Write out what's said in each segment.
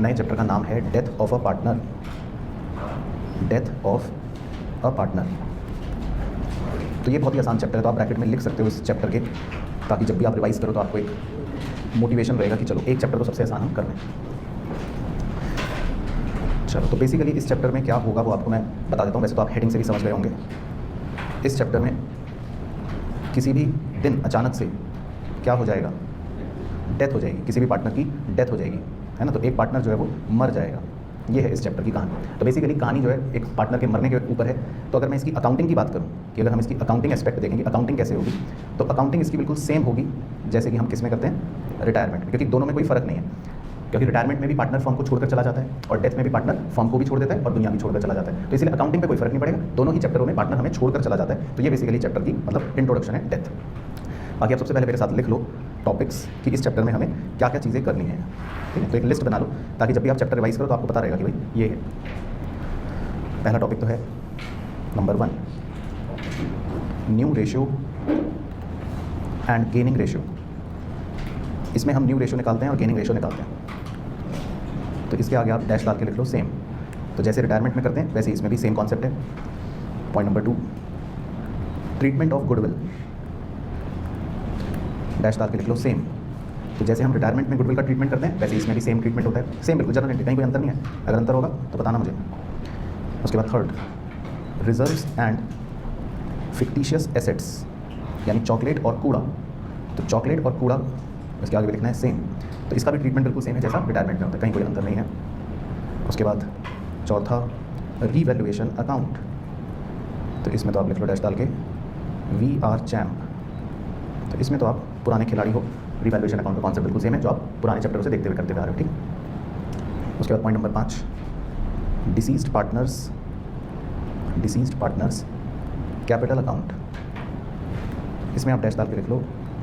नए चैप्टर का नाम है death of a partner. Death of a partner. तो ये बहुत ही आसान चैप्टर है, तो आप ब्रैकेट में लिख सकते हो इस चैप्टर के, ताकि जब भी आप रिवाइज करो तो आपको एक मोटिवेशन रहेगा कि चलो एक चैप्टर तो सबसे आसान हम कर रहे हैं। चलो, तो बेसिकली इस चैप्टर में क्या होगा वो आपको मैं बता देता हूँ। वैसे तो आप हेडिंग से भी समझ गए होंगे। इस चैप्टर में किसी भी दिन अचानक से क्या हो जाएगा, डेथ हो जाएगी, किसी भी पार्टनर की डेथ हो जाएगी, है ना। तो एक पार्टनर जो है वो मर जाएगा। ये है इस चैप्टर की कहानी। तो बेसिकली कहानी जो है एक पार्टनर के मरने के ऊपर है। तो अगर मैं इसकी अकाउंटिंग की बात करूँ कि अगर हम इसकी अकाउंटिंग एस्पेक्ट देखेंगे, अकाउंटिंग कैसे होगी, तो अकाउंटिंग इसकी बिल्कुल सेम होगी जैसे कि हम किस में करते हैं, रिटायरमेंट में, क्योंकि दोनों में कोई फ़र्क नहीं है। क्योंकि रिटायरमेंट में भी पार्टनर फर्म को छोड़कर चला जाता है और डेथ में भी पार्टनर फर्म को भी छोड़ देता है और दुनिया भी छोड़कर चला जाता है। तो इसलिए अकाउंटिंग पे कोई फर्क नहीं पड़ेगा, दोनों ही चैप्टरों में पार्टनर हमें छोड़कर चला जाता है। तो ये बेसिकली चैप्टर की मतलब इंट्रोडक्शन है, डेथ। बाकी आप सबसे पहले मेरे साथ लिख लो टॉपिक्स कि इस चैप्टर में हमें क्या क्या चीज़ें करनी है, ठीक है। तो एक लिस्ट बना लो ताकि जब भी आप चैप्टर रिवाइज करो तो आपको पता रहेगा कि भाई ये है। पहला टॉपिक तो है number 1, new ratio and gaining ratio. इसमें हम न्यू रेशियो निकालते हैं और गेनिंग रेशियो निकालते हैं। तो इसके आगे आप डैश डाल के लिख लो सेम। तो जैसे रिटायरमेंट में करते हैं वैसे इसमें भी सेम कॉन्सेप्ट है। Point number 2, treatment of goodwill. Dash डाल के लिख लो सेम। तो जैसे हम रिटायरमेंट में गुडविल का ट्रीटमेंट करते हैं वैसे इसमें भी सेम ट्रीटमेंट होता है, सेम बिल्कुल जनरल, कहीं कोई अंतर नहीं है। अगर अंतर होगा तो बताना मुझे। उसके बाद third, reserves and fictitious assets, यानी चॉकलेट और कूड़ा। तो चॉकलेट और कूड़ा इसके आगे भी लिखना है सेम। तो इसका भी ट्रीटमेंट बिल्कुल सेम है जैसा रिटायरमेंट में होता है, कहीं कोई अंतर नहीं है। उसके बाद चौथा, रीवैल्यूएशन अकाउंट। तो इसमें तो आप लिख लो डैश डाल के वी आर चैम्प। तो इसमें तो आप पुराने खिलाड़ी हो, रिवैल्यूएशन अकाउंट का कॉन्सेप्ट बिल्कुल सेम है जो आप पुराने चैप्टरों से देखते हुए करते हुए आ रहे हो, ठीक। उसके बाद point number 5, deceased partners capital account. इसमें आप डैश डाल के लिख लो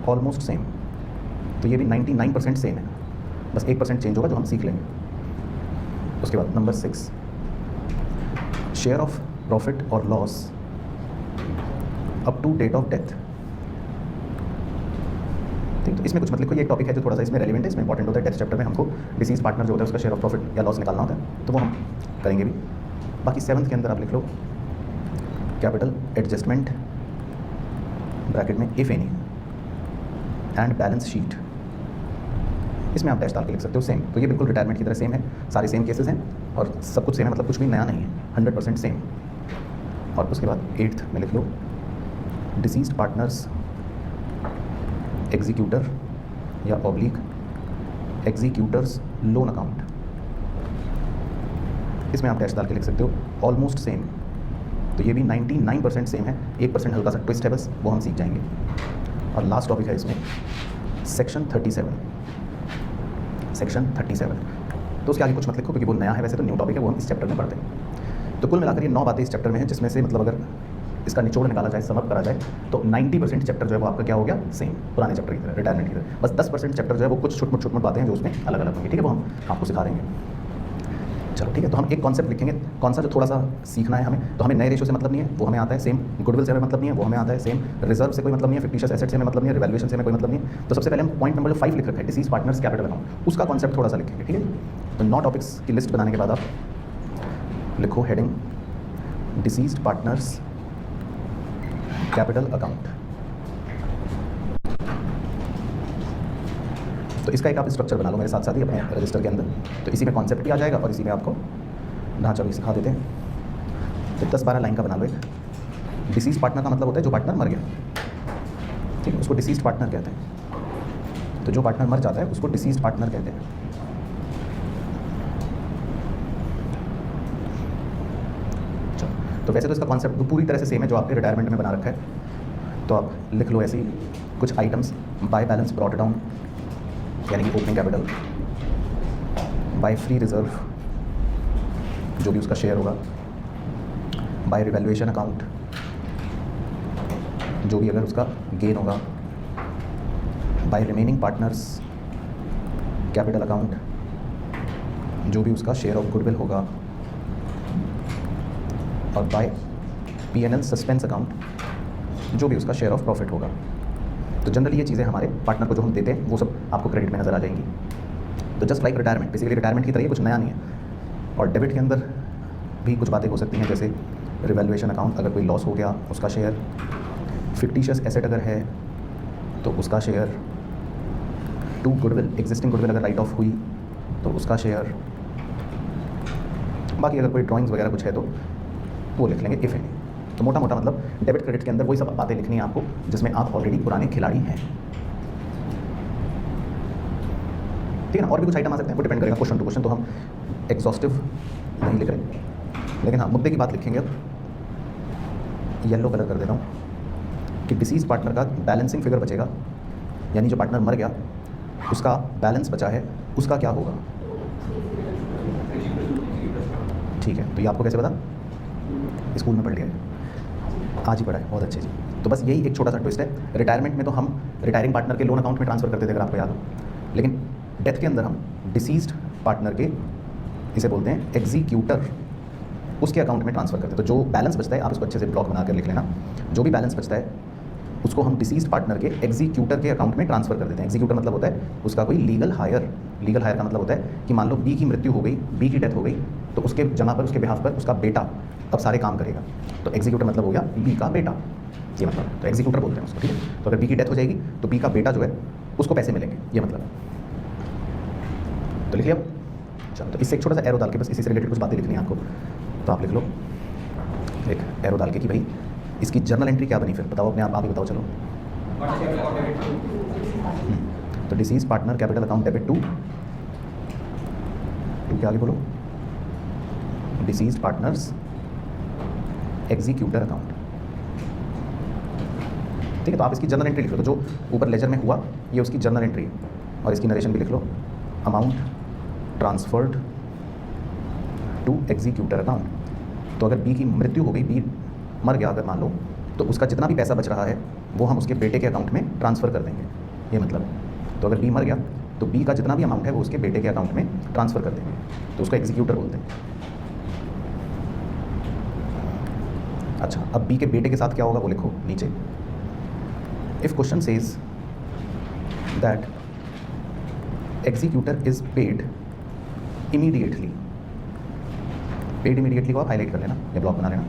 ऑलमोस्ट सेम। तो ये भी 99% सेम है, बस 1% चेंज होगा जो हम सीख लेंगे। उसके बाद नंबर 6, शेयर ऑफ प्रॉफिट और loss up to date of death. ठीक, तो इसमें कुछ मतलब कोई एक टॉपिक है जो थोड़ा सा इसमें रेलिवेंट है, इसमें इंपॉर्टेंट होता है। डेथ चैप्टर में हमको डिसीज पार्टनर जो होता है उसका शेयर ऑफ प्रॉफिट या लॉस निकालना होता है, तो वो हम करेंगे भी। बाकी 7th के अंदर आप लिख लो कैपिटल एडजस्टमेंट ब्रैकेट में if any and balance sheet. इसमें आप डैश डाल के लिख सकते हो सेम। तो ये बिल्कुल रिटायरमेंट की तरह सेम है, सारे सेम केसेस हैं और सब कुछ सेम है, मतलब कुछ भी नया नहीं है, 100% सेम। और उसके बाद 8th में लिख लो डिसीज्ड पार्टनर्स एग्जीक्यूटर या ऑब्लिक एग्जीक्यूटर्स लोन अकाउंट। इसमें आप डैश डाल के लिख सकते हो ऑलमोस्ट सेम। तो ये भी 99% सेम है, 1% हल्का सा ट्विस्ट है बस, वो हम सीख जाएंगे। और लास्ट टॉपिक है इसमें सेक्शन 37। तो उसके आगे कुछ मत लिखो क्योंकि वो नया है, वैसे तो न्यू टॉपिक है, वो हम इस चैप्टर में पढ़ते हैं। तो कुल मिलाकर ये 9 बातें इस चैप्टर में हैं, जिसमें से मतलब अगर इसका निचोड़ निकाला जाए, समअप करा जाए, तो 90% चैप्टर जो है वो आपका क्या हो गया, सेम पुराने चैप्टर की तरह, रिटायरमेंट की तरह। बस 10% चैप्टर जो है वो कुछ छोट मोट बातें हैं जो उसमें अलग अलग होंगी, ठीक है, वो हम आपको सिखा देंगे। चलो ठीक है, तो हम एक कॉन्सेप्ट लिखेंगे, कौन सा जो थोड़ा सा सीखना है हमें। तो हमें नए रेशो से मतलब नहीं है, वो हमें आता है सेम। गुडविल से हमें मतलब नहीं है, वो हमें आता है सेम। रिजर्व से कोई मतलब नहीं है, फिक्टिशियस एसेट से हमें मतलब नहीं है, रिवैल्यूएशन से हमें कोई मतलब नहीं है। तो सबसे पहले हम पॉइंट नंबर 5 लिख रखा है, डिसीज पार्टनर्स कैपिटल अकाउंट, उसका कॉन्सेप्ट थोड़ा सा लिखेंगे, ठीक है। तो 9 टॉपिक्स की लिस्ट बनाने के बाद आप लिखो heading deceased partners capital account. तो इसका एक आप स्ट्रक्चर बना लो मेरे साथ साथ ही अपने रजिस्टर के अंदर। तो इसी में कॉन्सेप्ट भी आ जाएगा और इसी में आपको ढांचा भी सिखा देते हैं। तो 10-12 लाइन का बना लो एक। डिसीज पार्टनर का मतलब होता है जो पार्टनर मर गया, ठीक है, उसको डिसीज पार्टनर कहते हैं। तो जो पार्टनर मर जाता है उसको डिसीज पार्टनर कहते हैं। तो वैसे तो इसका कॉन्सेप्ट पूरी तरह से सेम है जो आपने रिटायरमेंट में बना रखा है। तो आप लिख लो ऐसी कुछ items, by balance brought down यानी कि opening capital, by free reserve जो भी उसका शेयर होगा, बाय रिवैल्यूएशन अकाउंट जो भी अगर उसका गेन होगा, by remaining partners capital account जो भी उसका शेयर ऑफ गुडविल होगा, और बाय P&L सस्पेंस अकाउंट जो भी उसका शेयर ऑफ प्रॉफिट होगा। तो जनरली ये चीज़ें हमारे पार्टनर को जो हम देते हैं वो सब आपको क्रेडिट में नज़र आ जाएंगी। तो just like retirement, basically retirement की तरह ही कुछ नया नहीं है। और डेबिट के अंदर भी कुछ बातें हो सकती हैं, जैसे रिवैल्यूएशन अकाउंट, अगर कोई लॉस हो गया उसका शेयर, फिक्टिशियस एसेट अगर है तो उसका share, to goodwill, existing goodwill अगर राइट ऑफ हुई तो उसका शेयर, बाकी अगर कोई ड्राइंग्स वगैरह कुछ है तो वो लिख लेंगे इफ़ एनी। तो मोटा मोटा मतलब डेबिट क्रेडिट के अंदर वही सब बातें लिखनी है आपको जिसमें आप ऑलरेडी पुराने खिलाड़ी हैं, ठीक है ना। और भी कुछ आइटम आ सकते हैं, वो डिपेंड करेगा क्वेश्चन टू क्वेश्चन, तो हम एग्जॉस्टिव नहीं लिख रहे, लेकिन हाँ मुद्दे की बात लिखेंगे। अब येलो कलर कर देता हूँ कि डिसीज पार्टनर का बैलेंसिंग फिगर बचेगा, यानी जो पार्टनर मर गया उसका बैलेंस बचा है, उसका क्या होगा। ठीक है, तो ये आपको कैसे पता, स्कूल में पढ़ लिया है, आज ही पढ़ा है, बहुत अच्छे जी। तो बस यही एक छोटा सा ट्विस्ट है। रिटायरमेंट में तो हम रिटायरिंग पार्टनर के लोन अकाउंट में ट्रांसफर करते थे अगर आपको याद हो, लेकिन डेथ के अंदर हम डिसीज्ड पार्टनर के, इसे बोलते हैं एग्जीक्यूटर, उसके अकाउंट में ट्रांसफर करते हैं। तो जो बैलेंस बचता है आप उसको अच्छे से ब्लॉक बनाकर लिख लेना, जो भी बैलेंस बचता है उसको हम डिसीज्ड पार्टनर के एग्जीक्यूटर के अकाउंट में ट्रांसफर कर देते हैं। एग्जीक्यूटर मतलब होता है उसका कोई लीगल हायर, लीगल हायर का मतलब होता है कि मान लो बी की मृत्यु हो गई, बी की डेथ हो गई, तो उसके जमा पर, उसके बिहाफ पर उसका बेटा अब सारे काम करेगा, तो एग्जीक्यूटर मतलब हो गया बी का बेटा, ये मतलब, तो एग्जीक्यूटर बोलते हैं उसको, ठीक है। तो अगर बी की डेथ हो जाएगी तो बी का बेटा जो है उसको पैसे मिलेंगे, ये मतलब। तो लिख लिया। चलो, तो इससे एक छोटा सा एरो डाल के, बस इसी से रिलेटेड कुछ बातें लिखनी है आपको, तो आप लिख लो एक एरो डाल के कि भाई इसकी जर्नल एंट्री क्या बनी, फिर बताओ अपने आप ही बताओ। चलो, तो deceased partner capital account debit to क्या आगे बोलो, डिसीज पार्टनर्स एग्जीक्यूटर अकाउंट, ठीक है। तो आप इसकी जर्नल एंट्री लिख लो, तो जो ऊपर लेजर में हुआ ये उसकी जर्नल एंट्री है, और इसकी नरेशन भी लिख लो, amount transferred to executor account. तो अगर बी की मृत्यु हो गई, बी मर गया अगर मान लो, तो उसका जितना भी पैसा बच रहा है वो हम उसके बेटे के अकाउंट में ट्रांसफ़र कर देंगे, ये मतलब। तो अगर बी मर गया तो बी का जितना भी अमाउंट है वो उसके बेटे के अकाउंट में ट्रांसफ़र कर देंगे, तो उसको एग्जीक्यूटर बोलते हैं। अच्छा, अब बी के बेटे के साथ क्या होगा वो लिखो नीचे। If question says that executor is paid immediately, paid immediately को आप हाईलाइट कर लेना या ब्लॉक बना लेना।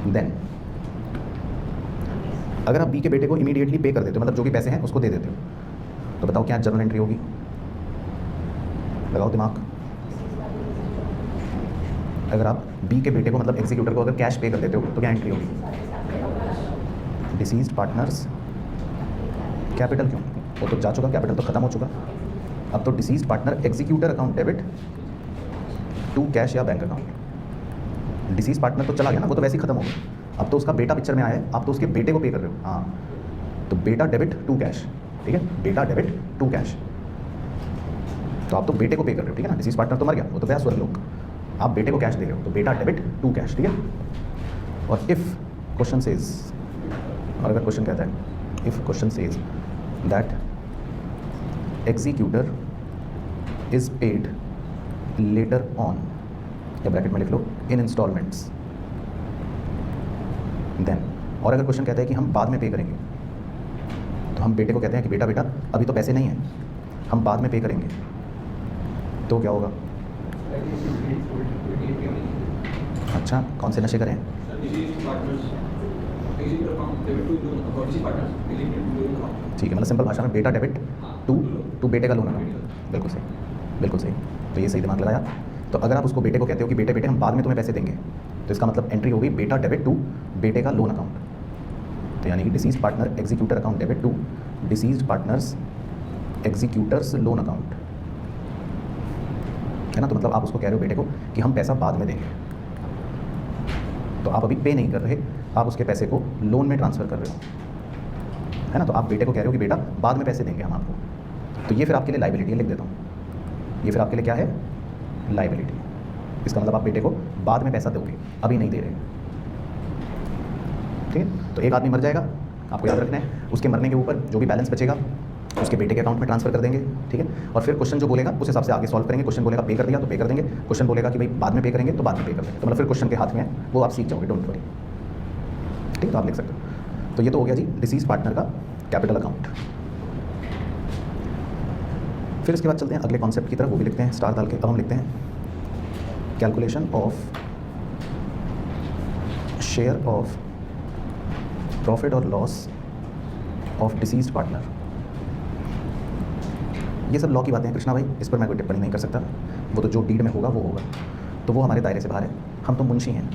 देन अगर आप बी के बेटे को इमीडिएटली पे कर देते हो, मतलब जो भी पैसे हैं उसको दे देते हो, तो बताओ क्या जर्नल एंट्री होगी, लगाओ दिमाग। अगर आप बी के बेटे को, मतलब एग्जीक्यूटर को अगर कैश पे कर देते हो तो क्या एंट्री होगी, डिसीज्ड पार्टनर्स कैपिटल, क्यों, वो तो जा चुका, कैपिटल तो खत्म हो चुका। अब तो deceased partner executor account debit to cash या बैंक अकाउंट। डिसीज पार्टनर तो चला गया ना, वो तो वैसे ही खत्म हो गया, अब तो उसका बेटा पिक्चर में आया है, आप तो उसके बेटे को पे कर रहे हो। हाँ, तो बेटा डेबिट टू कैश, ठीक है, बेटा डेबिट टू कैश, तो आप तो बेटे को पे कर रहे हो, ठीक है ना। डिसीज पार्टनर तो मर गया, वो तो गया स्वर्गलोक, आप बेटे को कैश दे रहे हो, तो बेटा डेबिट टू कैश, ठीक है। और इफ़ क्वेश्चन सेज, और अगर क्वेश्चन कहता है if question says that executor is paid later on, या ब्रैकेट में लिख लो इन इंस्टॉलमेंट्स, देन, और अगर क्वेश्चन कहता है कि हम बाद में पे करेंगे, तो हम बेटे को कहते हैं कि बेटा बेटा अभी तो पैसे नहीं हैं, हम बाद में पे करेंगे, तो क्या होगा। अच्छा, कौन से नशे करें, ठीक है, मतलब सिंपल भाषा में बेटा डेबिट टू बेटे का लोन अकाउंट, बिल्कुल सही, बिल्कुल सही। तो ये सही दिमाग लगाया। तो अगर आप उसको बेटे को कहते हो कि बेटे बेटे हम बाद में तुम्हें पैसे देंगे, तो इसका मतलब एंट्री होगी बेटा डेबिट टू बेटे का लोन अकाउंट। तो यानी कि deceased partner executor account debit to deceased partners executors loan account, है ना। तो मतलब आप उसको कह रहे हो बेटे को कि हम पैसा बाद में देंगे, तो आप अभी पे नहीं कर रहे, आप उसके पैसे को लोन में ट्रांसफ़र कर रहे हो, है ना। तो आप बेटे को कह रहे हो कि बेटा बाद में पैसे देंगे हम आपको, तो ये फिर आपके लिए लाइबिलिटी, लिख देता हूँ, ये फिर आपके लिए क्या है, लाइबिलिटी। इसका मतलब आप बेटे को बाद में पैसा दोगे, अभी नहीं दे रहे, ठीक है। तो एक आदमी मर जाएगा, आपको याद रखना है, उसके मरने के ऊपर जो भी बैलेंस बचेगा उसके बेटे के अकाउंट में ट्रांसफर कर देंगे, ठीक है। और फिर क्वेश्चन जो बोलेगा उस हिसाब से आगे सॉल्व करेंगे। क्वेश्चन बोलेगा पे कर दिया तो पे कर देंगे, क्वेश्चन बोलेगा कि भाई बाद में पे करेंगे तो बाद में पे कर देंगे, तो मतलब फिर क्वेश्चन के हाथ में है, वो आप सीख जाओगे, डोंट वरी, ठीक है। तो आप लिख सकते हो। तो ये तो हो गया जी डिसीज पार्टनर का कैपिटल अकाउंट। फिर इसके बाद चलते हैं अगले कॉन्सेप्ट की तरफ, वो भी लिखते हैं स्टार डाल के। अब हम लिखते हैं calculation of share of profit और लॉस ऑफ डिसीज्ड पार्टनर। ये सब लॉ की बातें हैं कृष्णा भाई, इस पर मैं कोई टिप्पणी नहीं कर सकता। वो तो जो डीड में होगा वो होगा, तो वो हमारे दायरे से बाहर है, हम तो मुंशी हैं।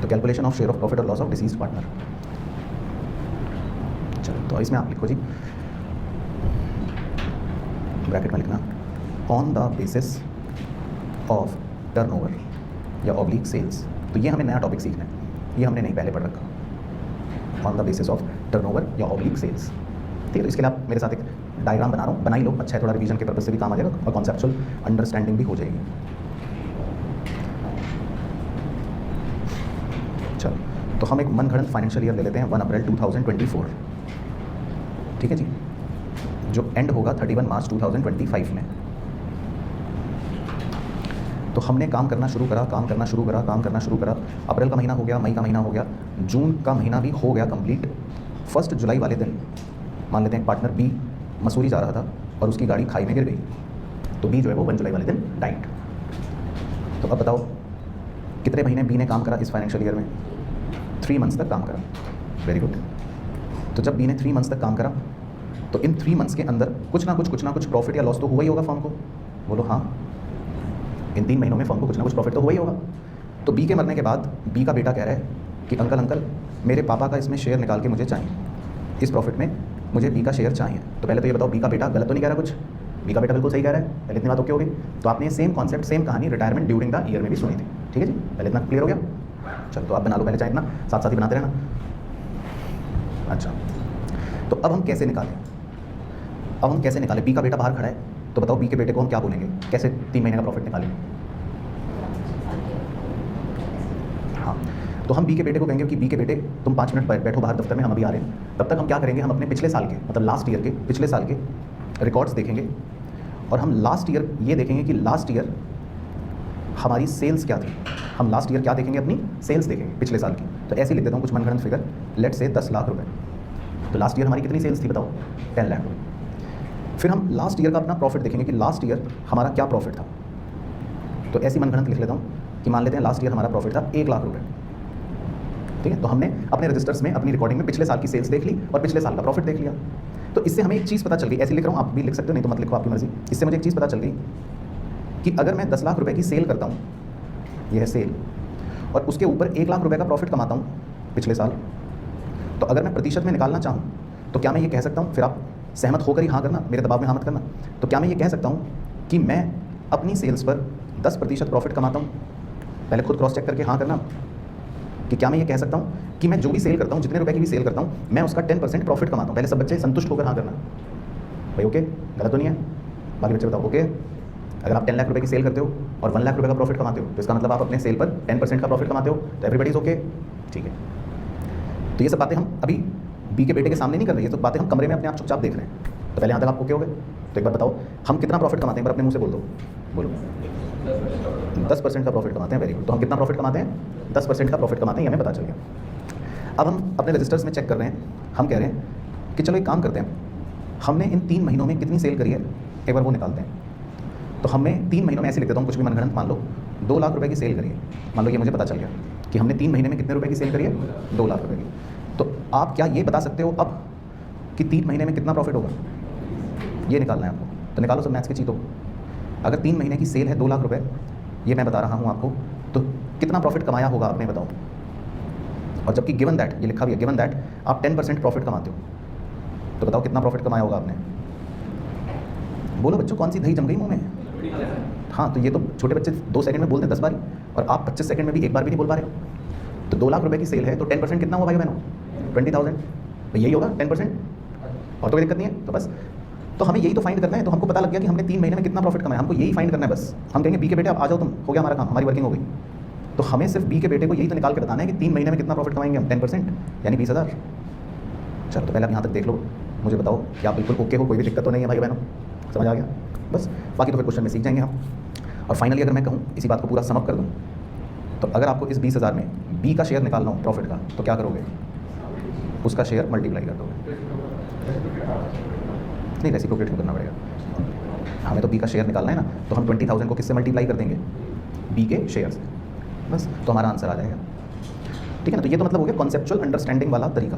तो calculation of share of profit और लॉस ऑफ डिसीज्ड पार्टनर। चलो तो इसमें आप लिखो जी, ब्रैकेट में लिखना on the basis of turnover या ऑब्लिक सेल्स। तो ये हमें नया टॉपिक सीखना है, ये हमने नहीं पहले पढ़ रखा। On the basis of turnover या ऑब्लिक सेल्स, ठीक है। तो इसके लिए आप मेरे साथ एक डायग्राम बना रहा हूँ, बना ही लो, अच्छा है, थोड़ा रिवीजन के पर्पज से भी काम आ जाएगा और कॉन्सेप्चुअल अंडरस्टैंडिंग भी हो जाएगी। चलो तो हम एक मनगढ़ंत फाइनेंशियल ईयर ले लेते हैं 1 अप्रैल 2024, ठीक है जी, जो एंड होगा 31 मार्च 2025 में। तो हमने काम करना शुरू करा, अप्रैल का महीना हो गया, मई का महीना हो गया, जून का महीना भी हो गया कंप्लीट। 1 जुलाई वाले दिन मान लेते हैं पार्टनर बी मसूरी जा रहा था और उसकी गाड़ी खाई में गिर गई, तो बी जो है वो 1 जुलाई वाले दिन डाइट। तो अब बताओ कितने महीने बी ने काम करा इस फाइनेंशियल ईयर में? 3 मंथ्स तक काम करा। Very good. तो जब बी ने 3 मंथ्स तक काम करा तो इन 3 मंथ्स के अंदर कुछ ना कुछ प्रॉफिट या लॉस तो हुआ ही होगा फर्म को। बोलो हाँ, इन 3 महीनों में फर्म को कुछ ना कुछ प्रॉफिट तो हुआ ही होगा। तो बी के मरने के बाद बी का बेटा कह रहा है कि अंकल मेरे पापा का इसमें शेयर निकाल के मुझे चाहिए, इस प्रॉफिट में मुझे बी का शेयर चाहिए। तो पहले तो ये बताओ बी का बेटा गलत तो नहीं कह रहा कुछ? बी का बेटा बिल्कुल सही कह रहा है। पहले इतनी बात ओके हो गई। तो आपने सेम कॉन्सेप्ट, सेम कहानी रिटायरमेंट ड्यूरिंग द ईयर में भी सुनी थी, ठीक है जी। पहले इतना क्लियर हो गया। चलो तो आप बना लो पहले, चाहे इतना साथ साथ ही बनाते रहना। अच्छा तो अब हम कैसे निकालें? बी का बेटा बाहर खड़ा है, तो बताओ बी के बेटे को हम क्या बोलेंगे, कैसे 3 महीने का प्रॉफिट निकालें? हाँ, तो हम बी के बेटे को कहेंगे कि बी के बेटे तुम 5 मिनट बैठो बाहर दफ्तर में, हम अभी आ रहे हैं। तब तक हम क्या करेंगे, हम अपने पिछले साल के, मतलब लास्ट ईयर के, पिछले साल के रिकॉर्ड्स देखेंगे और हम लास्ट ईयर ये देखेंगे कि लास्ट ईयर हमारी सेल्स क्या थी। हम लास्ट ईयर क्या देखेंगे, अपनी सेल्स देखेंगे पिछले साल की। तो ऐसे लिख देता हूँ कुछ मनगढ़ंत फिगर, लेट से 10 लाख रुपए। तो लास्ट ईयर हमारी कितनी सेल्स थी बताओ? 10 लाख रुपये। फिर हम लास्ट ईयर का अपना प्रॉफिट देखेंगे कि लास्ट ईयर हमारा क्या प्रॉफिट था। तो ऐसी मनगढ़ंत लिख लेता हूँ कि मान लेते हैं लास्ट ईयर हमारा प्रॉफिट था 1 लाख रुपये, ठीक है। तो हमने अपने रजिस्टर्स में, अपनी रिकॉर्डिंग में पिछले साल की सेल्स देख ली और पिछले साल का प्रॉफिट देख लिया। तो इससे हमें एक चीज़ पता चल गई, ऐसे लिख रहा हूँ, आप भी लिख सकते हो, नहीं तो मत लिखो, आपकी मर्जी। इससे मुझे एक चीज़ पता चल गई कि अगर मैं 10 लाख रुपए की सेल करता हूँ, यह है सेल, और उसके ऊपर 1 लाख रुपए का प्रॉफिट कमाता हूँ पिछले साल, तो अगर मैं प्रतिशत में निकालना चाहूँ तो क्या मैं ये कह सकता हूँ, फिर आप सहमत होकर ही हाँ करना, मेरे दबाव में हाँ मत करना, तो क्या मैं ये कह सकता हूँ कि मैं अपनी सेल्स पर 10% प्रॉफिट कमाता हूँ? पहले खुद क्रॉस चेक करके हाँ करना कि क्या मैं ये कह सकता हूँ कि मैं जो भी सेल करता हूँ, जितने रुपए की भी सेल करता हूँ, मैं उसका 10% प्रॉफिट कमाता हूँ। पहले सब बच्चे संतुष्ट होकर हाँ करना भाई, ओके? गलत तो नहीं है? बाकी बच्चे बताओ ओके? अगर आप 10 लाख रुपए की सेल करते हो और 1 लाख रुपए का प्रॉफिट कमाते हो, तो इसका मतलब आप अपने सेल पर 10% का प्रॉफिट कमाते हो, तो एवरीबडी इज ओके, ठीक है। तो ये सब बातें हम अभी बी के बेटे के सामने नहीं कर रहे हैं, तो बातें हम कमरे में अपने आप चुपचाप देख रहे हैं। तो पहले यहाँ तक आप ओके हो गए? तो एक बार बताओ हम कितना प्रॉफिट कमाते हैं, एक बार अपने मुँह से बोल दो, बोलो। 10% का प्रॉफिट कमाते हैं, वेरी गुड। तो हम कितना प्रॉफिट कमाते हैं? 10% का प्रॉफिट कमाते हैं, ये हमें पता चल गया। अब हम अपने रजिस्टर्स में चेक कर रहे हैं, हम कह रहे हैं कि चलो एक काम करते हैं, हमने इन 3 महीनों में कितनी सेल करी है, एक बार वो निकालते हैं। तो हमने 3 महीनों में ऐसे लिख देता हूँ कुछ भी मनगढ़ंत, मान लो 2 लाख रुपए की सेल करी है। मान लो ये मुझे पता चल गया कि हमने 3 महीने में कितने रुपए की सेल करी है, 2 लाख रुपए की। तो आप क्या ये बता सकते हो अब कि 3 महीने में कितना प्रॉफिट होगा? ये निकालना है आपको, तो निकालो सब मैथ्स के चीतों। अगर 3 महीने की सेल है 2 लाख रुपए, ये मैं बता रहा हूँ आपको, तो कितना प्रॉफिट कमाया होगा आपने बताओ? और जबकि गिवन दैट, ये लिखा भी है गिवन दैट आप 10% प्रॉफिट कमाते हो, तो बताओ कितना प्रॉफिट कमाया होगा आपने? बोलो बच्चों, कौन सी दही जम गई मुंह में? हाँ, तो ये तो छोटे बच्चे 2 सेकंड में बोलते हैं 10 बारी, और आप 25 सेकंड में भी एक बार भी नहीं बोल पा रहे हो। तो 2 लाख रुपए की सेल है, तो 10% कितना हुआ भाई बहनों? 20,000। तो यही होगा 10%, और तो कोई दिक्कत नहीं है। तो बस, तो हमें यही तो फाइंड करना है। तो हमको पता लग गया कि हमने 3 महीने में कितना प्रॉफिट कमाया, हमको यही फाइंड करना है बस। हम कहेंगे बी के बेटे आप आ जाओ, तुम, हो गया हमारा काम, हमारी वर्किंग हो गई। तो हमें सिर्फ बी के बेटे को यही तो निकाल के बताना है कि 3 महीने में कितना प्रॉफिट कमाएंगे हम, 10%, यानी 20,000। चलो तो पहले आप यहाँ तक देख लो, मुझे बताओ कि आप बिल्कुल ओके हो, कोई भी दिक्कत तो नहीं है भाई बहनों? समझ आ गया? बस बाकी तो फिर क्वेश्चन में सीख जाएंगे हम। और फाइनली अगर मैं कहूँ, इसी बात को पूरा समअप कर दूँ, तो अगर आपको इस 20,000 में बी का शेयर निकालना हो प्रॉफिट का, तो क्या करोगे? उसका शेयर मल्टीप्लाई कर दोगे। नहीं, रेसिप्रोकेट नहीं करना पड़ेगा, हमें तो बी का शेयर निकालना है ना, तो हम 20,000 को किससे मल्टीप्लाई कर देंगे, बी के शेयर से, बस तो हमारा आंसर आ जाएगा। ठीक है ना, तो ये तो मतलब हो गया कॉन्सेप्चुअल अंडरस्टैंडिंग वाला तरीका।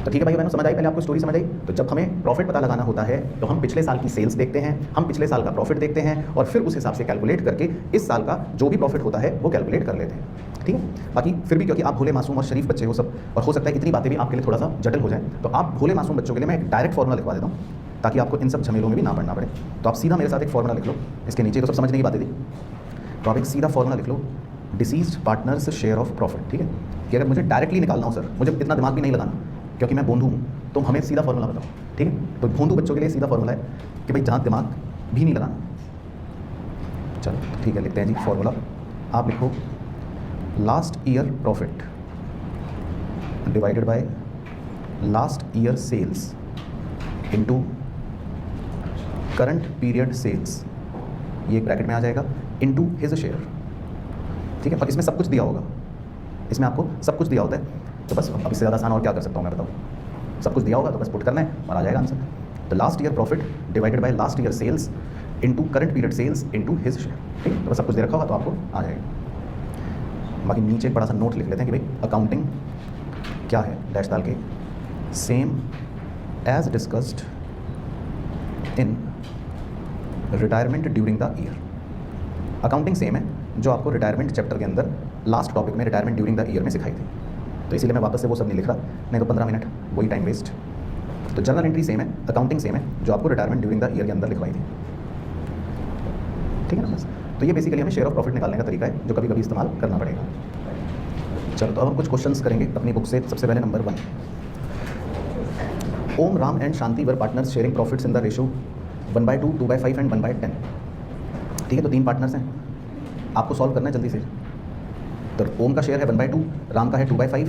तो ठीक है भाई बहनों, समझ आई, पहले आपको स्टोरी समझ आई। तो जब हमें प्रॉफिट पता लगाना होता है तो हम पिछले साल की सेल्स देखते हैं, हम पिछले साल का प्रॉफिट देखते हैं और फिर उस हिसाब से कैलकुलेट करके इस साल का जो भी प्रॉफिट होता है वो कैलकुलेट कर लेते हैं। ठीक है, बाकी फिर भी क्योंकि आप भोले मासूम और शरीफ बच्चे हो सब, और हो सकता है इतनी बातें भी आपके लिए थोड़ा सा जटिल हो जाए, तो आप भोले मासूम बच्चों के लिए मैं एक डायरेक्ट फॉर्मूला लिखवा देता हूँ ताकि आपको इन सब झमेलों में भी ना पड़ना पड़े। तो आप सीधा मेरे साथ एक फॉर्मूला लिख लो, इसके नीचे तो सब समझने की बातें थी, तो आप एक सीधा फॉर्मूला लिख लो, deceased partners share of profit. ठीक है, कि अगर मुझे डायरेक्टली निकालना हो सर, मुझे इतना दिमाग भी नहीं लगाना क्योंकि मैं बूंदू हूँ, तो हमें सीधा फॉर्मूला बताओ। ठीक है, तो बूंदू बच्चों के लिए सीधा फॉर्मूला है कि भाई जहाँ दिमाग भी नहीं लगाना। चलो ठीक है, लिखते हैं जी फॉर्मूला। आप लिखो last year profit divided by last year sales into current period sales, ये एक ब्रैकेट में आ जाएगा, इनटू हिज शेयर। ठीक है, और इसमें सब कुछ दिया होगा, इसमें आपको सब कुछ दिया होता है, तो बस अब इससे ज़्यादा आसान और क्या कर सकता हूँ मैं, बताओ। सब कुछ दिया होगा तो बस पुट करना है और आ जाएगा आंसर। तो last year profit divided by last year sales into current period sales into his share. ठीक है, तो बस सब कुछ दे रखा होगा तो आपको आ जाएगा। बाकी नीचे एक बड़ा सा नोट लिख लेते हैं कि भाई अकाउंटिंग क्या है, डैश डाल के, same as discussed in retirement during the year. Accounting same है जो आपको रिटायरमेंट चैप्टर के अंदर लास्ट टॉपिक में रिटायरमेंट ड्यूरिंग द ईयर में सिखाई थी, तो इसीलिए मैं वापस से वो सब नहीं लिख रहा, नहीं तो 15 मिनट वही टाइम वेस्ट। तो जर्नल एंट्री सेम है, अकाउंटिंग सेम है जो आपको रिटायरमेंट ड्यूरिंग द ईयर के अंदर लिखवाई थी। ठीक है ना, बस तो ये बेसिकली हमें शेयर ऑफ प्रॉफिट निकालने का तरीका है जो कभी कभी इस्तेमाल करना पड़ेगा। चलो तो अब हम कुछ क्वेश्चंस करेंगे अपनी बुक से। सबसे पहले number 1, Om, Ram and Shanti were partners sharing profits in the ratio 1/2, 2/5 and 1/10। ठीक है, तो 3 पार्टनर्स हैं, आपको सॉल्व करना है जल्दी से। तो ओम का शेयर है 1/2, राम का है 2/5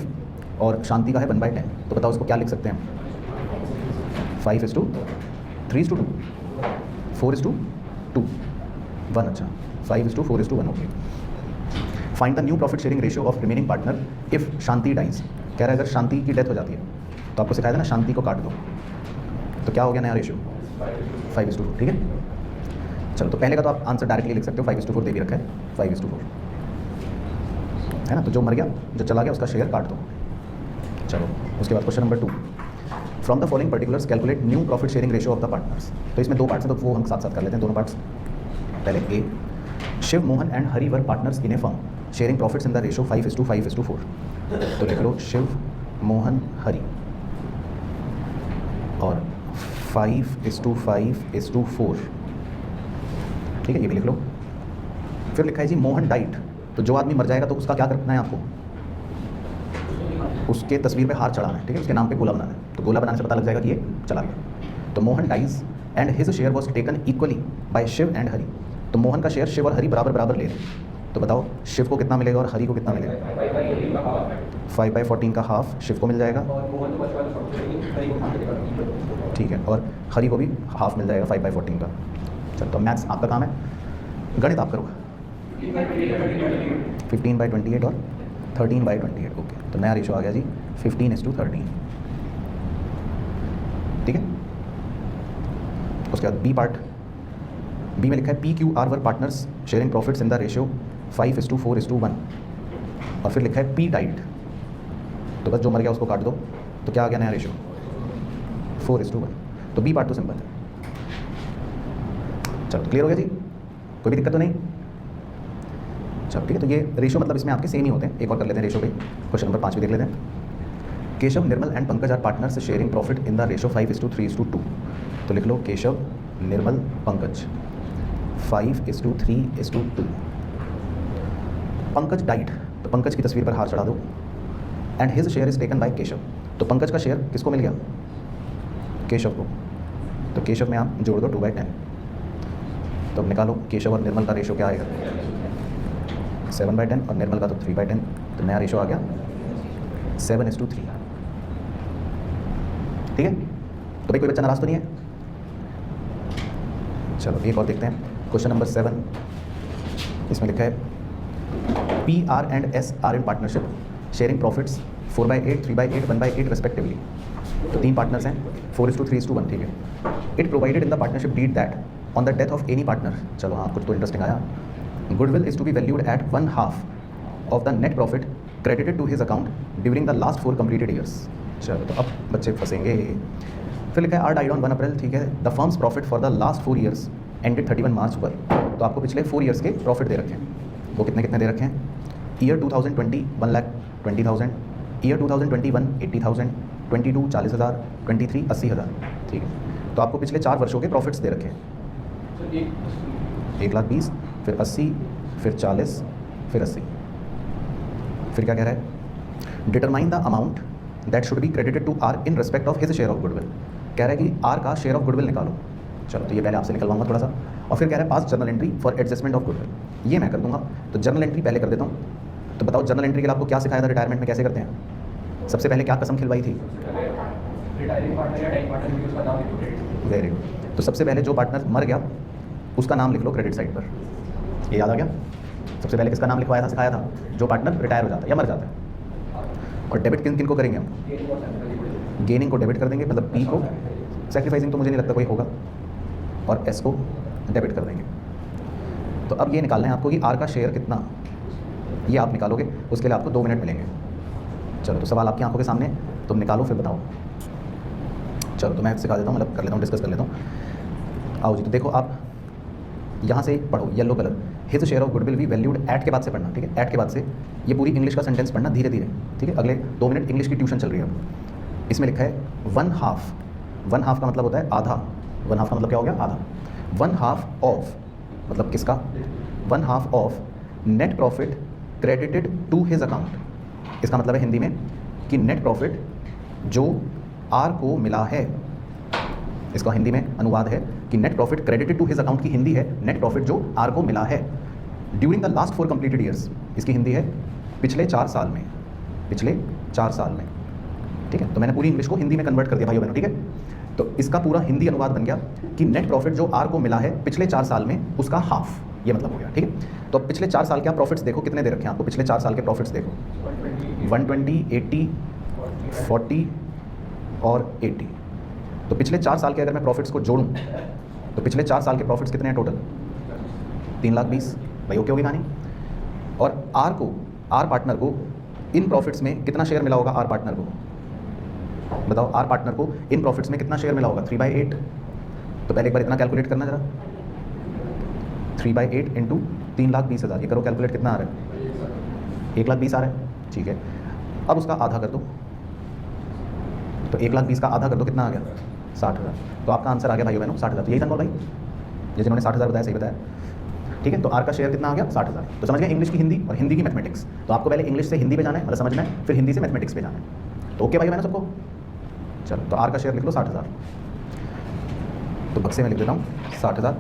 और शांति का है 1/10। तो बताओ इसको क्या लिख सकते हैं, 5:3:2, 4:2, 1। अच्छा, 5:4:1। Okay, find the new profit sharing ratio of remaining partner if Shanti dies. कह रहा है अगर शांति की डेथ हो जाती है तो आपको सिखाया था ना, शांति को काट दो, तो क्या हो गया नया रेशियो, 5:2। ठीक है, चलो तो पहले का तो आप आंसर डायरेक्टली लिख सकते हो, 5:4 दे भी रखा है, 5:4 है ना। तो जो मर गया, जो चला गया, उसका शेयर काट दो। चलो उसके बाद question number 2, from the following particulars calculate new profit sharing ratio of the partners. तो इसमें 2 पार्ट्स हैं, तो वो हम साथ साथ कर लेते हैं दोनों पार्ट्स। पहले A, Shiv, Mohan and Hari were partners in a firm sharing profits in the ratio 5:5:4। तो लिख लो शिव, मोहन, हरि, और 5:5:4। ठीक है, ये भी लिख लो। फिर लिखा है जी मोहन डाइट, तो जो आदमी मर जाएगा तो उसका क्या करना है आपको, उसके तस्वीर पे हार चढ़ाना है। ठीक है, उसके नाम पे गोला बनाना है, तो गोला बनाने से पता लग जाएगा कि ये चला गया। तो Mohan dies and his share was taken equally by Shiv and Hari. तो मोहन का शेयर शिव और हरि बराबर बराबर ले रहे, तो बताओ शिव को कितना मिलेगा और हरि को कितना मिलेगा, 5/14 का हाफ शिव को मिल जाएगा, ठीक है, और हरि को भी हाफ मिल जाएगा 5/14 का। चलो तो मैथ्स आपका काम है, गणित आप करोगे। 15/28 और 13/28। ओके, तो नया रेशो आ गया जी 15:13। ठीक है, उसके बाद बी पार्ट, बी में लिखा है PQR were partners sharing profits in the ratio 5:4:1, और फिर लिखा है P डाइट, तो बस जो मर गया उसको काट दो, तो क्या आ गया नया रेशियो 4:1। तो बी पार्ट तो सिंपल है। चलो क्लियर हो गया जी, कोई भी दिक्कत तो नहीं। चलो ठीक है, तो ये रेशो मतलब इसमें आपके सेम ही होते हैं। एक और कर लेते हैं रेशो पे, क्वेश्चन नंबर 5 भी देख लेते हैं। Keshav, Nirmal and Pankaj are partners sharing profit in the ratio 5:3:2। तो लिख लो केशव, निर्मल, पंकज 5:3:2। पंकज डाइट, तो पंकज की तस्वीर पर हार चढ़ा दो, and his share is taken by Keshav. तो पंकज का शेयर किसको मिल गया, केशव को, तो केशव में आप जोड़ दो 2/10। तो अब निकालो केशव और निर्मल का रेशो क्या आएगा, 7/10, और निर्मल का तो 3/10। तो नया रेशो आ गया 7:3। ठीक है, तो भाई कोई बच्चा नाराज तो नहीं है। चलो एक और देखते हैं, क्वेश्चन नंबर 7। इसमें लिखा है PR and S are in partnership sharing profits 4/8, 3/8, 1/8 respectively. तो 3 पार्टनर्स हैं, 4:3:1, ठीक है। It provided in the partnership deed that on the death of any partner, चलो हाँ कुछ तो इंटरेस्टिंग आया, goodwill is to be valued at 1/2 of the net profit credited to his account during the last 4 completed years. चलो तो अब बच्चे फंसेंगे। फिर लिखा है आर डाइड ऑन 1 अप्रैल, ठीक है। The firms profit for the last 4 years ended 31 मार्च पर, तो आपको पिछले 4 ईयर्स के प्रॉफिट दे रखे हैं। वो कितने कितने दे रखे हैं? ईयर 2020 1,20,000, ईयर 2021 80,000, 22 40,000, 23 80,000, ठीक है। तो आपको पिछले 4 वर्षों के प्रॉफिट्स दे रखे हैं, 1,20,000, फिर 80, फिर 40, फिर 80। फिर क्या कह रहा है? Determine the amount that should be credited to R in respect of his share of goodwill. कह रहा है कि आर का शेयर ऑफ गुडविल निकालो। चलो तो ये पहले आपसे निकलवाऊंगा थोड़ा सा, और फिर कह रहा है पास journal entry for adjustment of goodwill, ये मैं कर दूंगा। तो जर्नल एंट्री पहले कर देता हूँ। तो बताओ जर्नल एंट्री के लिए आपको क्या सिखाया था रिटायरमेंट में, कैसे करते हैं? सबसे पहले क्या कसम खिलवाई थी? Very good. तो सबसे पहले जो पार्टनर मर गया उसका नाम लिख लो क्रेडिट साइड पर, ये याद आ गया? सबसे पहले किसका नाम लिखवाया था, सिखाया था? जो पार्टनर रिटायर हो जाता है या मर जाता है। और डेबिट किन किन को करेंगे हम? गेनिंग को डेबिट कर देंगे, मतलब पी को, सेक्रीफाइसिंग तो मुझे नहीं लगता कोई होगा, और एस को डेबिट कर देंगे। तो अब ये निकालना है आपको कि आर का शेयर कितना, ये आप निकालोगे। उसके लिए आपको 2 मिनट मिलेंगे। चलो तो सवाल आपकी आंखों के सामने, तुम निकालो फिर बताओ। चलो तो मैं सिखा देता हूँ, मतलब कर लेता हूँ, डिस्कस कर लेता हूँ। आओ जी, तो देखो आप यहाँ से पढ़ो, yellow colour, his share of goodwill B valued eight के बाद से पढ़ना, ठीक है। एट के बाद से ये पूरी इंग्लिश का सेंटेंस पढ़ना धीरे धीरे, ठीक है। अगले 2 मिनट इंग्लिश की ट्यूशन चल रही है अब। इसमें लिखा है 1/2, 1/2 का मतलब होता है आधा, 1/2 का मतलब क्या हो गया? आधा। 1/2 ऑफ मतलब किसका? 1/2 of net profit credited to his account. इसका मतलब है हिंदी में कि नेट प्रॉफिट जो आर को मिला है, इसका हिंदी में अनुवाद है कि net profit credited to his account की हिंदी है नेट प्रॉफिट जो आर को मिला है during the last 4 completed years. इसकी हिंदी है पिछले 4 साल में, पिछले 4 साल में, ठीक है। तो मैंने पूरी इंग्लिश को हिंदी में कन्वर्ट कर दिया भाइयों बहनों, ठीक है। तो इसका पूरा हिंदी अनुवाद बन गया कि नेट प्रॉफिट जो आर को मिला है पिछले 4 साल में उसका हाफ, ये मतलब हो गया, ठीक है। तो पिछले 4 साल के आप प्रॉफिट्स देखो कितने दे रखे हैं आपको, पिछले 4 साल के प्रॉफिट्स देखो 120, 80, 40 और 80। तो पिछले 4 साल के अगर मैं प्रॉफिट्स को जोड़ूं तो पिछले 4 साल के प्रॉफिट्स कितने हैं टोटल? 3,20,000। भाई ओके होगी कहानी। और आर को, आर पार्टनर को इन प्रॉफिट्स में कितना शेयर मिला होगा? आर पार्टनर को बताओ, आर पार्टनर को इन प्रॉफिट्स में कितना शेयर मिला होगा? 3/8। तो पहले एक बार इतना कैलकुलेट करना जरा, 3/8 इंटू 3,20,000, ये करो कैलकुलेट, कितना आ रहा है? 1,20,000 आ रहा है, ठीक है। अब उसका आधा कर दो, तो 1,20,000 का आधा कर दो, कितना आ गया? 60,000। तो आपका आंसर आ गया भाइयों बहनों 60,000। तो यही था भाई, ये जिन्होंने 60,000 बताया सही बताया, ठीक है। तो आर का शेयर कितना आ गया? 60,000। तो समझ गए इंग्लिश की हिंदी और हिंदी की मैथमेटिक्स। तो आपको पहले इंग्लिश से हिंदी पे जाना है, मतलब समझना है, फिर हिंदी से मैथमेटिक्स पे जाना है। तो ओके भाई बहनों सबको? चलो तो आर का शेयर लिख लो 60,000। तो बक्से में लिख देता हूँ 60,000,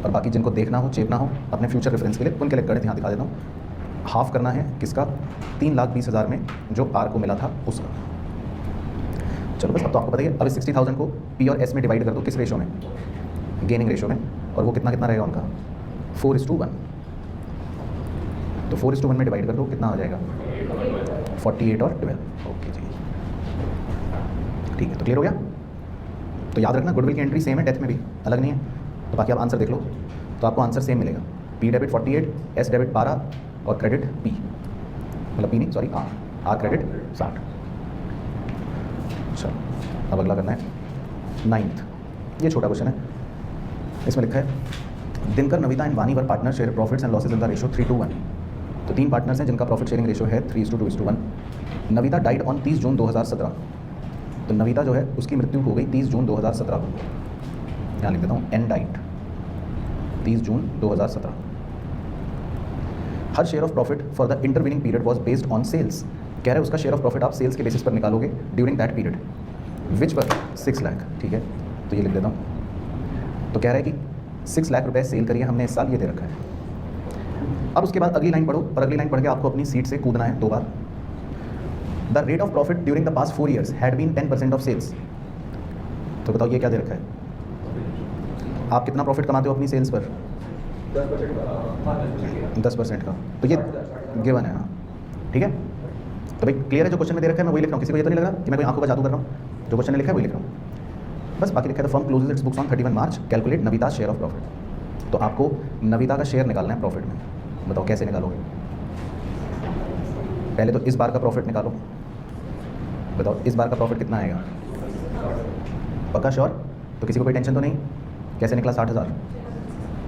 और बाकी जिनको देखना हो, चेपना हो अपने फ्यूचर रेफरेंस के लिए, उनके लिए गणित यहाँ दिखा देता हूँ। हाफ करना है किसका? 3,20,000 में जो आर को मिला था उसका। चलो बस अब तो आपको पता है। अब 60,000 को पी और एस में डिवाइड कर दो, किस रेशो में? गेनिंग रेशो में। और वो कितना कितना रहेगा उनका? 4:1। तो 4:1 में डिवाइड कर दो, कितना आ जाएगा? 48 और 12। ओके जी, ठीक है। तो क्लियर हो गया? तो याद रखना गुडविल की एंट्री सेम है, डेथ में भी अलग नहीं है। तो बाकी आप आंसर देख लो, तो आपको आंसर सेम मिलेगा। पी डेबिट 48, एस डेबिट 12 और क्रेडिट पी, मतलब पी नहीं सॉरी आर क्रेडिट 60। चलो अब अगला करना है 9th। ये छोटा क्वेश्चन है, इसमें लिखा है Dinkar, Navita and Vani were partner share profits and losses in the ratio 3:1। तो 3 पार्टनर्स हैं जिनका प्रॉफिट शेयरिंग रेशो है 3:2:1। Navita died on 30 June 2017। तो नविता जो है उसकी मृत्यु हो गई 30 जून 2017 को। यहाँ लिख देता हूँ N died 30 June 2017। Her share of profit for the intervening period was based on sales. कह रहे हैं उसका शेयर ऑफ प्रॉफिट आप सेल्स के बेसिस पर निकालोगे ड्यूरिंग दैट पीरियड, विच पर 6 लाख, ठीक है। तो ये लिख देता हूँ। तो कह रहा है कि 6 लाख रुपए सेल करिए हमने इस साल, ये दे रखा है। अब उसके बाद अगली लाइन पढ़ो, और अगली लाइन पढ़ के आपको अपनी सीट से कूदना है 2 बार। The rate of profit during the past 4 years had been 10% of sales. तो बताओ ये क्या दे रखा है? आप कितना प्रॉफिट कमाते हो अपनी सेल्स पर? 10% का। तो ये गिवन है, हाँ ठीक है। तो भाई क्लियर है, जो क्वेश्चन में दे रखा है मैं वही लिख रहा हूँ, किसी को ये तो नहीं लग रहा कि मैं कोई आंखों का जादू कर रहा हूँ। जो क्वेश्चन में लिखा है वही लिख रहा हूँ। बस बाकी लिखा है the firm closes its books on 31 March, calculate Navita share of profit. तो आपको नविता का शेयर निकालना है प्रॉफिट में। बताओ कैसे निकालोगे? पहले तो इस बार का प्रॉफिट निकालो। बताओ इस बार का प्रॉफिट कितना आएगा? पक्का श्योर? तो किसी को कोई टेंशन तो नहीं? कैसे निकला 60,000?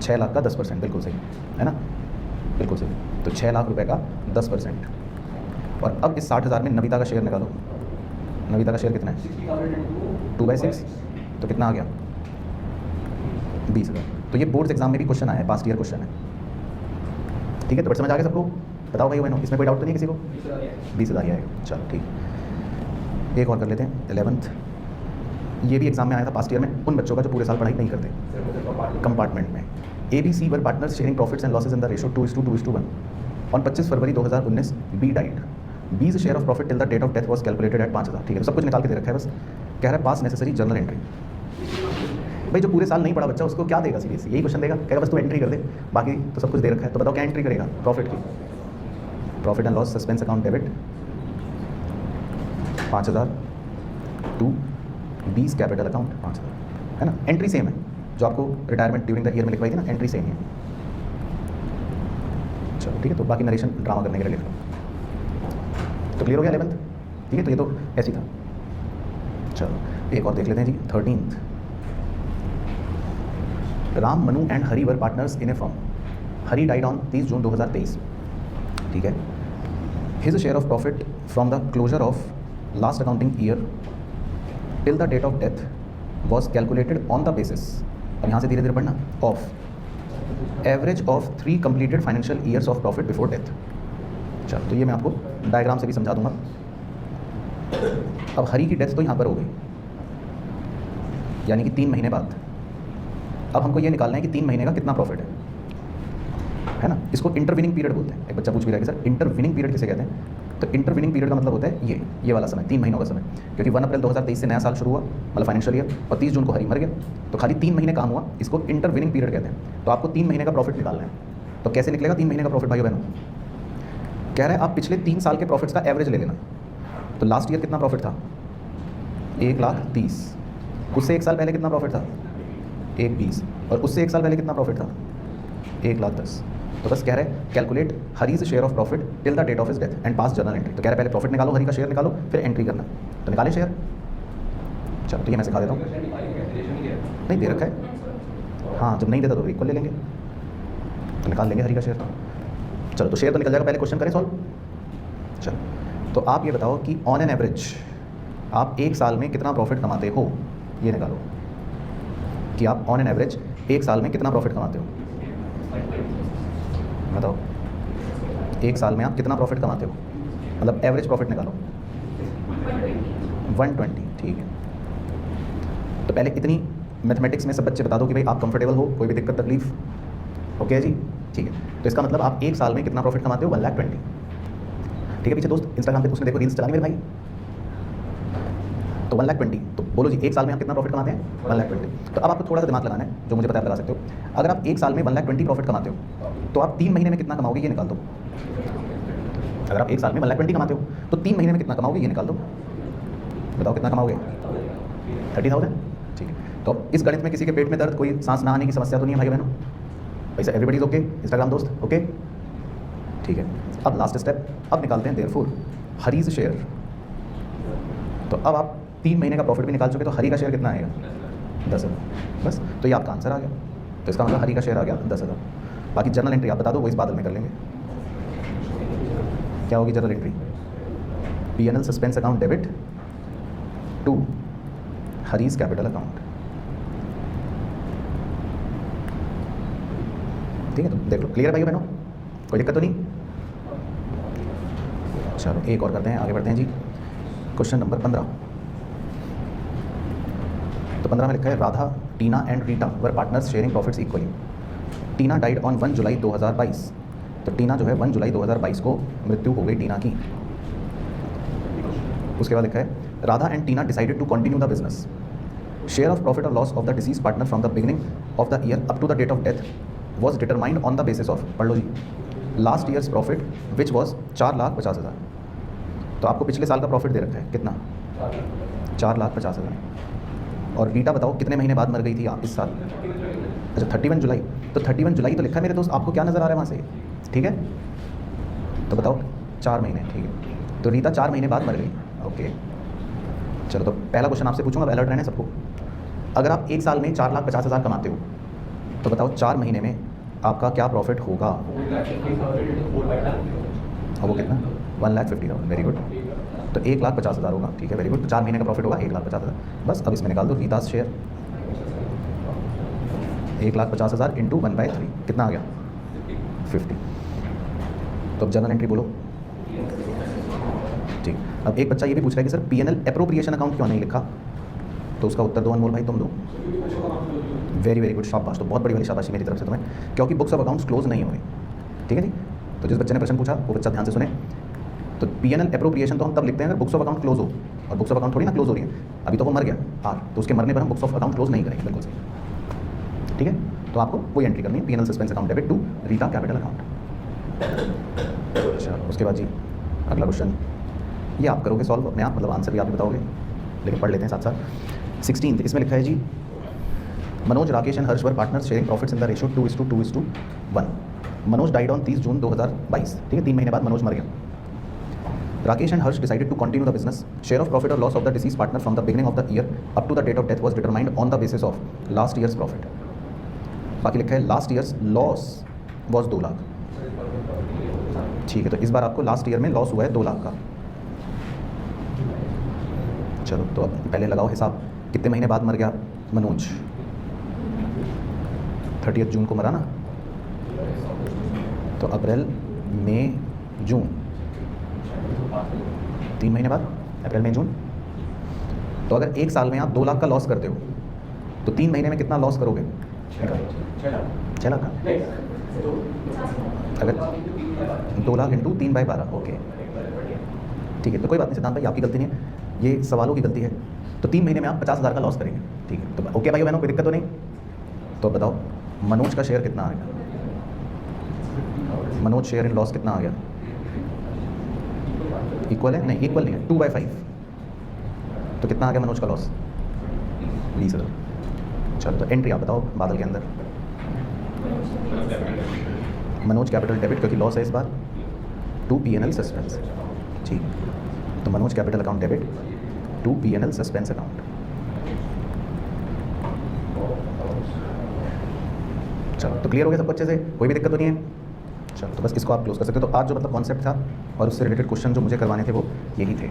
6 लाख का 10%, बिल्कुल सही है ना, बिल्कुल सही। तो 6 लाख रुपए का 10%। और अब इस 60,000 में नविता का शेयर निकालो। नविता का शेयर कितना है? 2/6, तो कितना आ गया? 20,000। तो ये बोर्ड्स एग्जाम में भी क्वेश्चन आया है, पास्ट ईयर क्वेश्चन है, ठीक है। तो बट समझ आ गया सबको? बताओ भाई बहनों, इसमें कोई डाउट तो नहीं किसी को? 20,000 ही आएगा। चलो ठीक, एक और कर लेते हैं 11th। ये भी एग्जाम में आया था पास्ट ईयर में, उन बच्चों का जो पूरे साल पढ़ाई नहीं करते। कंपार्टमेंट में ABC were partners sharing profits and losses in the ratio 2:2:1 on 25 February 2019 B died. B's share of profit till the date of death was calculated at 5,000। ठीक है, तो सब कुछ निकाल के दे रखा है, बस कह रहा है पास नेसेसरी जर्नल एंट्री। भाई जो पूरे साल नहीं पढ़ा बच्चा उसको क्या देगा? सीरियसली यही क्वेश्चन देगा, कहेगा बस तू एंट्री कर दे, बाकी तो सब कुछ दे रखा है। तो बताओ क्या एंट्री करेगा? प्रॉफिट की, profit and loss suspense account debit 5,000 to 20 capital account 5,000, है ना। एंट्री सेम है जो आपको रिटायरमेंट ड्यूरिंग द ईयर में लिखवाई थी ना, एंट्री सेम है। चलो ठीक है, तो बाकी नरेशन ड्रामा करने के लिए लिख लो। तो क्लियर हो गया 11th? ठीक है, तो ये तो ऐसी था। चलो एक और देख लेते हैं जी 13th। Ram, Manu and Hari were partners in a firm. Hari died on 30 June 2023। ठीक है, his share of profit from the closure of last accounting year till the date of death was calculated on the basis, अब यहाँ से धीरे धीरे पढ़ना, of average of 3 completed financial years of profit before death. चलो तो ये मैं आपको डायग्राम से भी समझा दूंगा। अब हरी की डेथ तो यहाँ पर हो गई, यानी कि 3 महीने बाद। अब हमको ये निकालना है कि 3 महीने का कितना प्रॉफिट है ना। इसको इंटरविनिंग पीरियड बोलते हैं। एक बच्चा पूछ भी रहा है कि सर इंटरविनिंग पीरियड किसे कहते हैं? तो इंटरविनिंग पीरियड का मतलब होता है ये वाला समय, 3 महीनों का समय, क्योंकि 1 अप्रैल 2023 से नया साल शुरू हुआ, मतलब फाइनेंशियल ईयर, और 30 जून को हरी मर गया, तो खाली 3 महीने काम हुआ, इसको इंटरविनिंग पीरियड कहते हैं। तो आपको 3 महीने का प्रॉफिट निकालना है। तो कैसे निकलेगा 3 महीने का प्रॉफिट भाई बहनों? कह रहा है आप पिछले 3 साल के प्रॉफिट्स का एवरेज ले लेना। तो लास्ट ईयर कितना प्रॉफिट था? 1,30,000। उससे 1 साल पहले कितना प्रॉफिट था? 1,20,000। और उससे 1 साल पहले कितना प्रॉफिट था? 1,10,000। तो बस कह रहे हैं calculate Hari's share of profit till the date of his death and pass journal entry. तो कह रहे पहले प्रॉफिट निकालो, हरी का शेयर निकालो, फिर एंट्री करना। तो निकाले शेयर। चलो तो ये मैं सिखा देता हूँ। नहीं दे रखा है, हाँ जब नहीं देता तो इक्वल ले लेंगे, तो निकाल लेंगे हरी का शेयर। चलो तो शेयर तो निकल जाएगा, पहले क्वेश्चन करें सॉल्व। चलो तो आप ये बताओ कि ऑन एन एवरेज आप 1 साल में कितना प्रॉफिट कमाते हो, ये निकालो कि आप ऑन एन एवरेज 1 साल में कितना प्रॉफिट कमाते हो। बताओ 1 साल में आप कितना प्रॉफिट कमाते हो, मतलब एवरेज प्रॉफिट निकालो। 120, ठीक है। तो पहले इतनी मैथमेटिक्स में सब बच्चे बता दो कि भाई आप कंफर्टेबल हो, कोई भी दिक्कत तकलीफ, ओके है जी, ठीक है। तो इसका मतलब आप 1 साल में कितना प्रॉफिट कमाते हो? 1,20,000। ठीक है पीछे दोस्त इंस्टाग्राम पे उसने देखो रील्स चलानी मेरे भाई, तो 1,20,000। तो बोलो जी 1 साल में आप कितना प्रॉफिट कमाते हैं? 1,20,000। तो अब आपको थोड़ा सा दिमाग लगाना है, जो मुझे पता है आप लगा सकते हो। अगर आप 1 साल में 1,20,000 प्रॉफिट कमाते हो तो आप 3 महीने में कितना कमाओगे ये निकाल दो। अगर आप 1 साल में 1,20,000 कमाते हो तो 3 महीने में कितना कमाओगे ये निकाल दो। बताओ कितना कमाओगे? 30,000। ठीक है, तो इस गणित में किसी के पेट में दर्द, कोई सांस ना आने की समस्या तो नहीं है भाई बहनों? वैसे एवरीबडी इज ओके, इंस्टाग्राम दोस्त ओके, ठीक है। अब लास्ट स्टेप, अब निकालते हैं देयरफॉर हरीज शेयर। तो अब आप 3 महीने का प्रॉफिट भी निकाल चुके, तो हरी का शेयर कितना आएगा? 10,000। बस तो ये आपका आंसर आ गया। तो इसका मतलब हरी का शेयर आ गया 10,000। बाकी जर्नल एंट्री आप बता दो, वो इस बादल में कर लेंगे। क्या होगी journal entry? P&L suspense account debit to Hari's capital account. ठीक है, तो देख लो क्लियर भाई बहनों, कोई दिक्कत तो नहीं? चलो एक और करते हैं, आगे बढ़ते हैं जी। Question number 15। तो 15 में लिखा है Radha, Tina and Rita were partners sharing profits equally. Tina died on 1 July 2022। तो टीना जो है 1 जुलाई 2022 को मृत्यु हो गई टीना की। उसके बाद लिखा है Radha and Tina decided to continue the business. Share of profit और loss of the deceased partner from the beginning of the year up to the date of death was determined on the basis of, पढ़ लो जी, last years profit which was 4,50,000। तो आपको पिछले साल का profit दे रखा है कितना? 4,50,000। और रीटा बताओ कितने महीने बाद मर गई थी आप इस साल? अच्छा 31 जुलाई। तो 31 जुलाई तो लिखा है मेरे दोस्त, आपको क्या नज़र आ रहा है वहाँ से? ठीक है, तो बताओ 4 महीने। ठीक है, तो रीता 4 महीने बाद मर गई। ओके चलो, तो पहला क्वेश्चन आपसे पूछूंगा, अलर्ट रहने सबको। अगर आप एक साल में 4,50,000 कमाते हो तो बताओ 4 महीने में आपका क्या प्रॉफिट होगा? और वो कितना? 1,50,000। Very good. तो 1,50,000 होगा। ठीक है, वेरी गुड। तो 4 महीने का प्रॉफिट होगा 1,50,000। बस अब इसमें निकाल दो रीतास शेयर। 1,50,000 इंटू 1/3 कितना आ गया? 50। तो अब जर्नल एंट्री बोलो। ठीक, अब एक बच्चा ये भी पूछ रहा है कि सर पीएनएल एप्रोप्रिएशन अकाउंट क्यों नहीं लिखा? तो उसका उत्तर दो अनमोल भाई, तुम दो। वेरी वेरी गुड, शाबाश। तो बहुत बड़ी वाली शाबाशी मेरी तरफ से तुम्हें, क्योंकि बुक्स ऑफ अकाउंट्स क्लोज नहीं हो रही। ठीक है जी, तो जिस बच्चे ने प्रश्न पूछा वो बच्चा ध्यान से सुने। तो पीएनएल एप्रोप्रिएशन तो हम तब लिखते हैं अगर बुक्स ऑफ अकाउंट क्लोज हो, और बुक्स ऑफ अकाउंट थोड़ी ना क्लोज हो रही है, अभी तो वो मर गया आर, तो उसके मरने पर हम बुक्स ऑफ अकाउंट क्लोज नहीं करेंगे। बिल्कुल सही। ठीक है, तो आपको वही एंट्री करनी है, PNL suspense account debit to Rita capital account. अच्छा, उसके बाद जी अगला क्वेश्चन, ये आप करोगे सॉल्व अपने आप, मतलब आंसर भी आप ही बताओगे, लेकिन पढ़ लेते हैं साथ साथ। 16 इसमें लिखा है G, Manoj, Rakesh and Harsh were partners sharing profits in the ratio 2:2:1। Manoj died on 30 June 2022। ठीक है, 3 महीने बाद मनोज मर गया। Rakesh and Harsh decided to continue the business. Share of profit और loss of the deceased partner from the beginning of the year up to the date of death was determined on the basis of last years profit. बाकी लिखा है last years loss was 2 lakh. ठीक है, तो इस बार आपको last year में loss हुआ है 2 लाख का। चलो, तो अब पहले लगाओ हिसाब, कितने महीने बाद मर गया मनोज? 30 जून को मरा ना, तो अप्रैल मई जून, 3 महीने बाद, अप्रैल मई जून। तो अगर एक साल में आप 2 लाख का लॉस करते हो तो 3 महीने में कितना लॉस करोगे? 6 लाख का। अगर 2 लाख इंटू 3/12। ओके ठीक है, तो कोई बात नहीं सिद्धांत भाई, आपकी गलती नहीं है, ये सवालों की गलती है। तो 3 महीने में आप 50,000 का लॉस करेंगे। ठीक है, तो ओके भाई बहनों, कोई दिक्कत तो नहीं? तो बताओ मनोज का शेयर कितना आ गया? मनोज शेयर इन लॉस कितना आ गया? इक्वल है? नहीं, इक्वल नहीं है, 2/5। तो कितना आ गया मनोज का लॉस? 20,000। चलो, तो एंट्री आप बताओ बादल के अंदर। मनोज कैपिटल डेबिट, क्योंकि लॉस है इस बार, टू पीएनएल सस्पेंस। ठीक, तो Manoj capital account debit to PNL suspense account. चलो, तो क्लियर हो गया सब अच्छे से, कोई भी दिक्कत तो नहीं है? चलो, तो बस इसको आप क्लोज कर सकते हो। तो आज जो मतलब कॉन्सेप्ट था और उससे रिलेटेड क्वेश्चन जो मुझे करवाने थे वो यही थे।